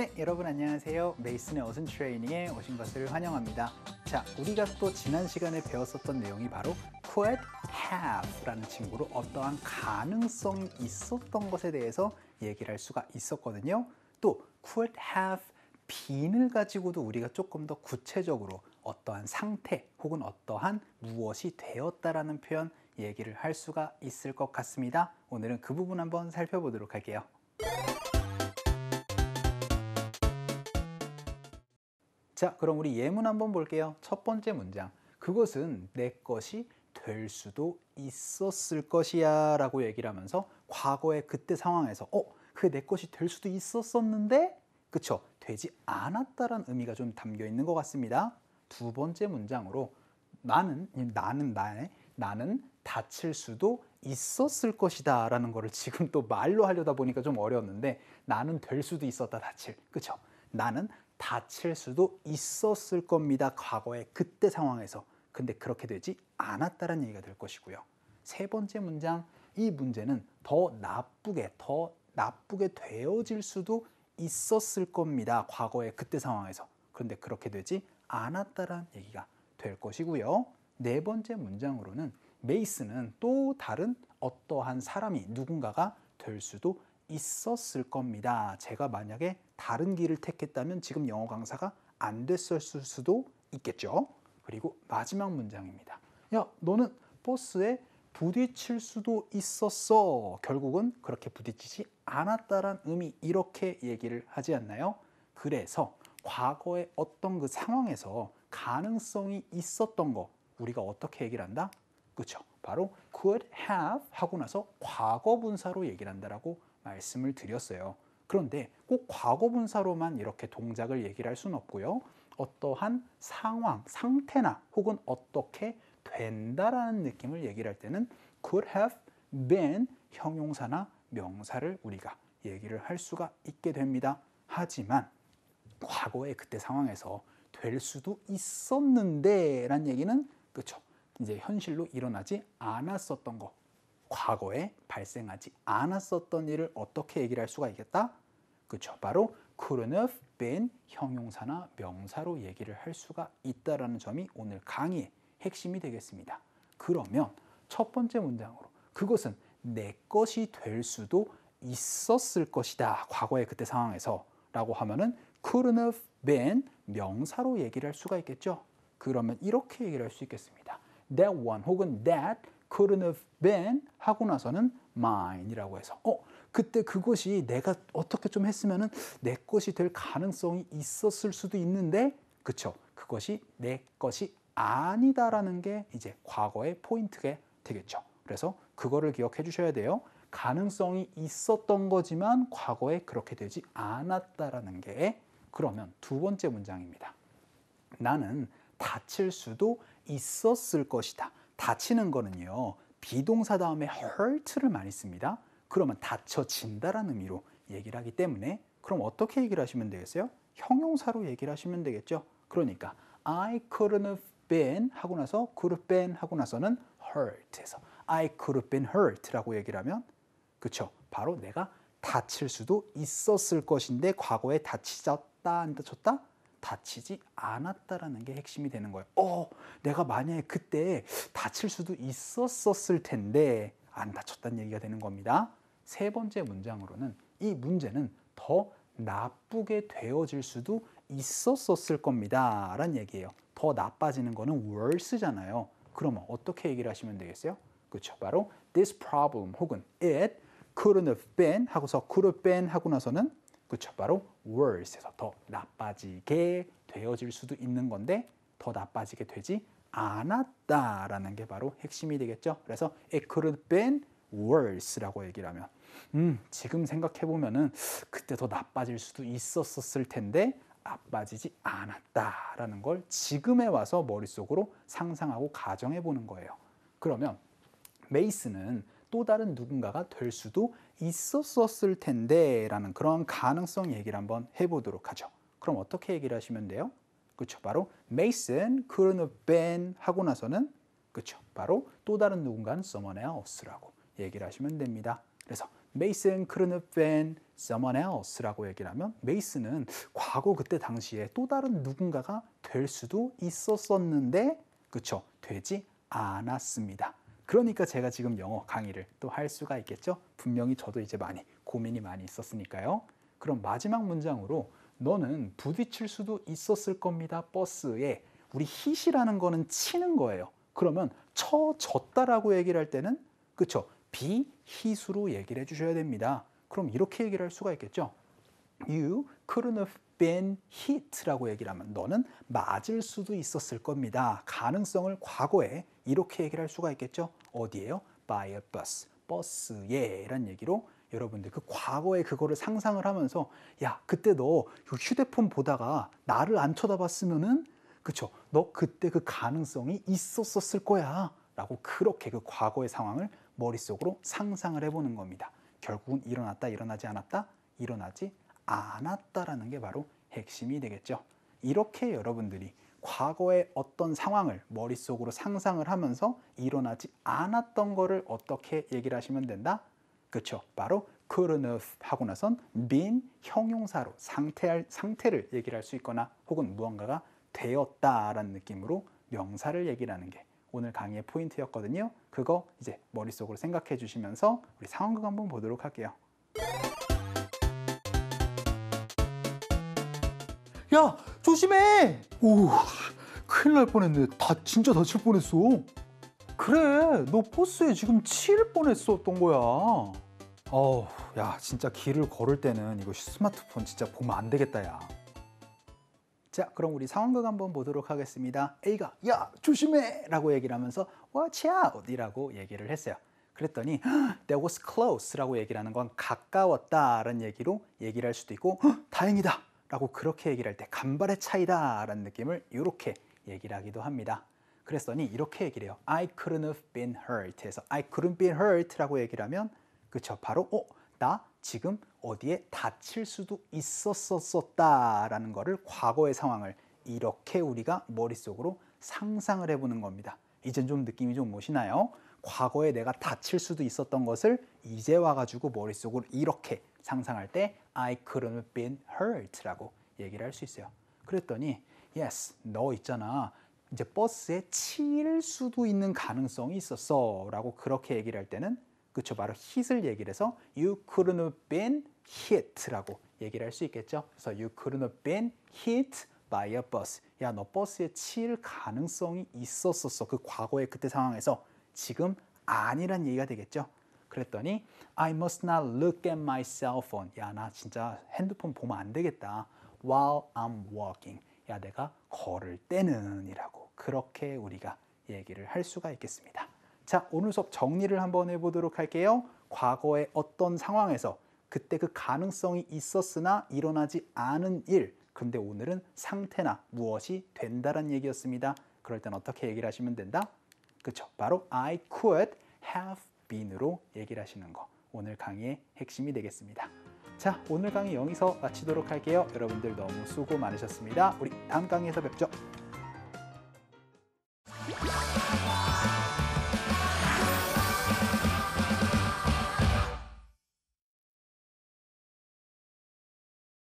네, 여러분 안녕하세요. 메이슨의 어순 트레이닝에 오신 것을 환영합니다. 자, 우리가 또 지난 시간에 배웠었던 내용이 바로 could have 라는 친구로 어떠한 가능성이 있었던 것에 대해서 얘기를 할 수가 있었거든요. 또 could have been을 가지고도 우리가 조금 더 구체적으로 어떠한 상태 혹은 어떠한 무엇이 되었다라는 표현 얘기를 할 수가 있을 것 같습니다. 오늘은 그 부분 한번 살펴보도록 할게요. 자, 그럼 우리 예문 한번 볼게요. 첫 번째 문장. 그것은 내 것이 될 수도 있었을 것이야 라고 얘기를 하면서 과거의 그때 상황에서 그게 내 것이 될 수도 있었었는데 그쵸? 되지 않았다라는 의미가 좀 담겨 있는 것 같습니다. 두 번째 문장으로 나는 다칠 수도 있었을 것이다 라는 거를 지금 또 말로 하려다 보니까 좀 어려웠는데 나는 될 수도 있었다 다칠 그쵸? 나는 다칠 수도 있었을 겁니다. 과거의 그때 상황에서. 근데 그렇게 되지 않았다는 얘기가 될 것이고요. 세 번째 문장, 이 문제는 더 나쁘게 되어질 수도 있었을 겁니다. 과거의 그때 상황에서. 그런데 그렇게 되지 않았다는 얘기가 될 것이고요. 네 번째 문장으로는 메이슨은 또 다른 어떠한 사람이 누군가가 될 수도 있었을 겁니다. 제가 만약에 다른 길을 택했다면 지금 영어 강사가 안 됐을 수도 있겠죠. 그리고 마지막 문장입니다. 야, 너는 버스에 부딪힐 수도 있었어. 결국은 그렇게 부딪히지 않았다란 의미 이렇게 얘기를 하지 않나요? 그래서 과거의 어떤 그 상황에서 가능성이 있었던 거 우리가 어떻게 얘기를 한다? 그렇죠. 바로 could have 하고 나서 과거 분사로 얘기를 한다라고 말씀을 드렸어요. 그런데 꼭 과거 분사로만 이렇게 동작을 얘기를 할 수는 없고요. 어떠한 상황, 상태나 혹은 어떻게 된다라는 느낌을 얘기를 할 때는 could have been 형용사나 명사를 우리가 얘기를 할 수가 있게 됩니다. 하지만 과거의 그때 상황에서 될 수도 있었는데 라는 얘기는 그렇죠. 이제 현실로 일어나지 않았었던 거, 과거에 발생하지 않았었던 일을 어떻게 얘기를 할 수가 있겠다? 그렇죠. 바로 couldn't have been 형용사나 명사로 얘기를 할 수가 있다라는 점이 오늘 강의의 핵심이 되겠습니다. 그러면 첫 번째 문장으로 그것은 내 것이 될 수도 있었을 것이다. 과거의 그때 상황에서 라고 하면은 couldn't have been 명사로 얘기를 할 수가 있겠죠. 그러면 이렇게 얘기를 할 수 있겠습니다. That one 혹은 that couldn't have been 하고 나서는 mine이라고 해서 그때 그것이 내가 어떻게 좀 했으면은 내 것이 될 가능성이 있었을 수도 있는데 그쵸? 그것이 내 것이 아니다라는 게 이제 과거의 포인트가 되겠죠. 그래서 그거를 기억해 주셔야 돼요. 가능성이 있었던 거지만 과거에 그렇게 되지 않았다라는 게 그러면 두 번째 문장입니다. 나는 다칠 수도 있었을 것이다. 다치는 거는요. 비동사 다음에 hurt를 많이 씁니다. 그러면 다쳐진다라는 의미로 얘기를 하기 때문에 그럼 어떻게 얘기를 하시면 되겠어요? 형용사로 얘기를 하시면 되겠죠. 그러니까 I couldn't have been 하고 나서 could have been 하고 나서는 hurt에서 I could have been hurt라고 얘기를 하면 그렇죠. 바로 내가 다칠 수도 있었을 것인데 과거에 다치졌다 안 다쳤다? 다치지 않았다라는 게 핵심이 되는 거예요. 내가 만약에 그때 다칠 수도 있었을 텐데 안 다쳤다는 얘기가 되는 겁니다. 세 번째 문장으로는 이 문제는 더 나쁘게 되어질 수도 있었을 겁니다. 라는 얘기예요. 더 나빠지는 거는 worse잖아요. 그러면 어떻게 얘기를 하시면 되겠어요? 그렇죠. 바로 this problem 혹은 it couldn't have been 하고서 could have been 하고 나서는 그렇죠. 바로 worse에서 더 나빠지게 되어질 수도 있는 건데 더 나빠지게 되지 않았다라는 게 바로 핵심이 되겠죠. 그래서 it could have been worse라고 얘기를 하면 지금 생각해 보면은 그때 더 나빠질 수도 있었을 텐데 나빠지지 않았다라는 걸 지금에 와서 머릿속으로 상상하고 가정해 보는 거예요. 그러면 메이슨은 또 다른 누군가가 될 수도 있었을 텐데 라는 그런 가능성 얘기를 한번 해보도록 하죠. 그럼 어떻게 얘기를 하시면 돼요? 그렇죠. 바로 Mason couldn't have been 하고 나서는 그렇죠. 바로 또 다른 누군가는 someone else라고 얘기를 하시면 됩니다. 그래서 Mason couldn't have been someone else라고 얘기를 하면 메이슨은 과거 그때 당시에 또 다른 누군가가 될 수도 있었었는데 그쵸? 되지 않았습니다. 그러니까 제가 지금 영어 강의를 또 할 수가 있겠죠? 분명히 저도 이제 많이 고민이 많이 있었으니까요. 그럼 마지막 문장으로 너는 부딪힐 수도 있었을 겁니다. 버스에 우리 hit이라는 거는 치는 거예요. 그러면 쳐졌다라고 얘기를 할 때는 그쵸? be hit으로 얘기를 해주셔야 됩니다. 그럼 이렇게 얘기를 할 수가 있겠죠? You couldn't have been hit라고 얘기를 하면 너는 맞을 수도 있었을 겁니다. 가능성을 과거에 이렇게 얘기를 할 수가 있겠죠? 어디에요? By a bus. 버스에 라는 얘기로 여러분들 그 과거에 그거를 상상을 하면서 야 그때 너 휴대폰 보다가 나를 안 쳐다봤으면은 그쵸? 너 그때 그 가능성이 있었을 거야 라고 그렇게 그 과거의 상황을 머릿속으로 상상을 해보는 겁니다. 결국은 일어났다, 일어나지 않았다, 일어나지 않았다라는 게 바로 핵심이 되겠죠. 이렇게 여러분들이 과거의 어떤 상황을 머릿속으로 상상을 하면서 일어나지 않았던 거를 어떻게 얘기를 하시면 된다? 그렇죠. 바로 couldn't have 하고 나선 been 형용사로 상태를 얘기를 할 수 있거나 혹은 무언가가 되었다라는 느낌으로 명사를 얘기를 하는 게 오늘 강의의 포인트였거든요. 그거 이제 머릿속으로 생각해 주시면서 우리 상황극 한번 보도록 할게요. 야, 조심해! 오, 큰일 날 뻔했네. 진짜 다칠 뻔했어. 그래, 너 버스에 지금 치일 뻔했었던 거야. 야, 진짜 길을 걸을 때는 이거 스마트폰 진짜 보면 안 되겠다, 야. 자, 그럼 우리 상황극 한번 보도록 하겠습니다. A가 야, 조심해! 라고 얘기를 하면서 Watch out! 이라고 얘기를 했어요. 그랬더니 That was close 라고 얘기를 하는 건 가까웠다라는 얘기로 얘기를 할 수도 있고 다행이다! 라고 그렇게 얘기를 할 때 간발의 차이다 라는 느낌을 이렇게 얘기를 하기도 합니다. 그랬더니 이렇게 얘기를 해요. I couldn't have been hurt 해서 I couldn't be hurt 라고 얘기를 하면 그쵸, 바로 나 지금 어디에 다칠 수도 있었었다라는 거를 과거의 상황을 이렇게 우리가 머릿속으로 상상을 해보는 겁니다. 이젠 좀 느낌이 좀 오시나요? 과거에 내가 다칠 수도 있었던 것을 이제 와가지고 머릿속으로 이렇게 상상할 때 I couldn't have been hurt 라고 얘기를 할 수 있어요. 그랬더니 yes, 너 있잖아. 이제 버스에 치일 수도 있는 가능성이 있었어 라고 그렇게 얘기를 할 때는 그쵸, 바로 hit을 얘기를 해서 you couldn't have been hit라고 얘기를 할 수 있겠죠. 그래서 you couldn't have been hit by a bus. 야, 너 버스에 치일 가능성이 있었었어. 그 과거의 그때 상황에서 지금 아니란 얘기가 되겠죠. 그랬더니 I must not look at my cell phone. 야, 나 진짜 핸드폰 보면 안 되겠다. While I'm walking. 야, 내가 걸을 때는 이라고 그렇게 우리가 얘기를 할 수가 있겠습니다. 자, 오늘 수업 정리를 한번 해보도록 할게요. 과거의 어떤 상황에서 그때 그 가능성이 있었으나 일어나지 않은 일. 근데 오늘은 상태나 무엇이 된다는 얘기였습니다. 그럴 땐 어떻게 얘기를 하시면 된다? 그쵸, 바로 I could have been으로 얘기를 하시는 거. 오늘 강의의 핵심이 되겠습니다. 자, 오늘 강의 여기서 마치도록 할게요. 여러분들 너무 수고 많으셨습니다. 우리 다음 강의에서 뵙죠.